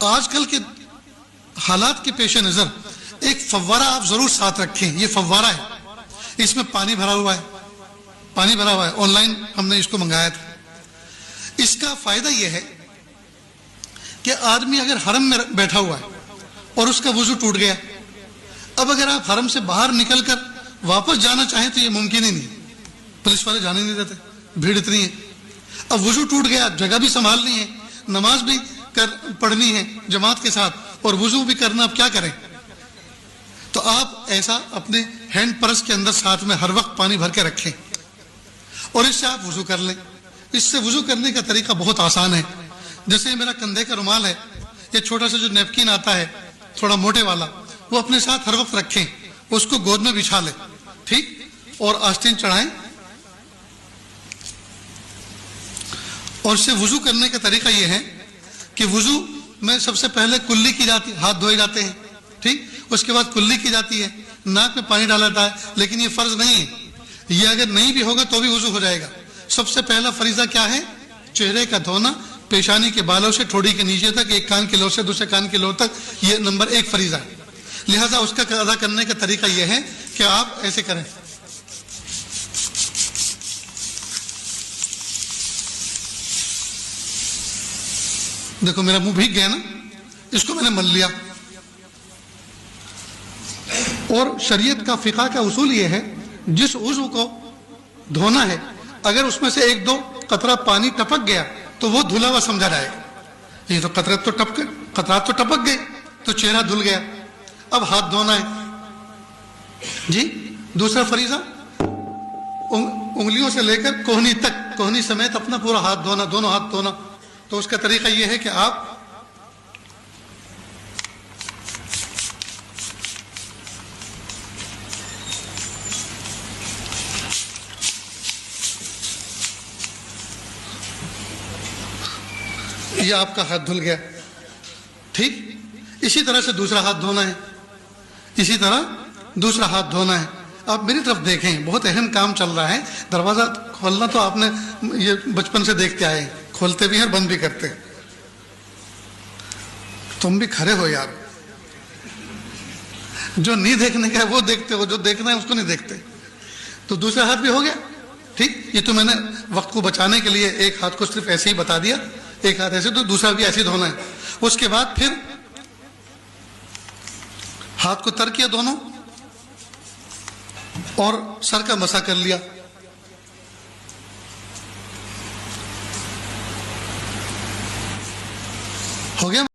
آج کل کے حالات کے پیش نظر ایک فوارہ آپ ضرور ساتھ رکھیں. یہ فوارہ ہے، اس میں پانی بھرا ہوا ہے، آن لائن ہم نے اس کو منگایا تھا. اس کا فائدہ یہ ہے کہ آدمی اگر حرم میں بیٹھا ہوا ہے اور اس کا وضو ٹوٹ گیا، اب اگر آپ حرم سے باہر نکل کر واپس جانا چاہیں تو یہ ممکن ہی نہیں. پولیس والے جانے نہیں دیتے، بھیڑ اتنی ہے. اب وضو ٹوٹ گیا، جگہ بھی سنبھالنی ہے، نماز بھی پڑھنی ہے جماعت کے ساتھ، اور وضو بھی کرنا. اب کیا کریں؟ تو آپ ایسا اپنے ہینڈ پرس کے اندر ساتھ میں ہر وقت پانی بھر کے رکھیں اور اس سے آپ وضو کر لیں. اس سے وضو کرنے کا طریقہ بہت آسان ہے. جیسے میرا کندھے کا رومال ہے، یہ چھوٹا سا جو نیپکن آتا ہے تھوڑا موٹے والا، وہ اپنے ساتھ ہر وقت رکھیں، اس کو گود میں بچھا لیں، ٹھیک، اور آستین چڑھائیں. اور اس سے وضو کرنے کا طریقہ یہ ہے کہ وضو میں سب سے پہلے کلی کی جاتی، ہاتھ دھوئے جاتے ہیں، ٹھیک، اس کے بعد کلی کی جاتی ہے، ناک میں پانی ڈالا جاتا ہے. لیکن یہ فرض نہیں ہے، یہ اگر نہیں بھی ہوگا تو بھی وضو ہو جائے گا. سب سے پہلا فریضہ کیا ہے؟ چہرے کا دھونا، پیشانی کے بالوں سے ٹھوڑی کے نیچے تک، ایک کان کے لو سے دوسرے کان کے لو تک. یہ نمبر 1 فریضہ ہے. لہذا اس کا ادا کرنے کا طریقہ یہ ہے کہ آپ ایسے کریں. دیکھو میرا منہ بھیگ گیا نا، اس کو میں نے مل لیا. اور شریعت کا فقہ کا اصول یہ ہے، جس عضو کو دھونا ہے اگر اس میں سے 1-2 قطرہ پانی ٹپک گیا تو وہ دھلا ہوا سمجھا جائے گا. یہ تو قطرات تو ٹپک گئے تو چہرہ دھل گیا. اب ہاتھ دھونا ہے جی. دوسرا فریضہ انگلیوں سے لے کر کوہنی تک، کوہنی سمیت اپنا پورا ہاتھ دھونا، دونوں ہاتھ دھونا. تو اس کا طریقہ یہ ہے کہ آپ یہ آپ کا ہاتھ دھل گیا، ٹھیک. اسی طرح سے دوسرا ہاتھ دھونا ہے، اسی طرح دوسرا ہاتھ دھونا ہے. آپ میری طرف دیکھیں، بہت اہم کام چل رہا ہے. دروازہ کھولنا تو آپ نے یہ بچپن سے دیکھتے آئے، کھولتے بھی ہیں اور بند بھی کرتے. تم بھی کھڑے ہو یار، جو نہیں دیکھنے کا ہے وہ دیکھتے ہو، جو دیکھنا ہے اس کو نہیں دیکھتے. تو دوسرا ہاتھ بھی ہو گیا، ٹھیک. یہ تو میں نے وقت کو بچانے کے لیے ایک ہاتھ کو صرف ایسے ہی بتا دیا، ایک ہاتھ ایسے، تو دوسرا بھی ایسے دھونا ہے. اس کے بعد پھر ہاتھ کو تر کیا دونوں اور سر کا مسح کر لیا. ہو گیا.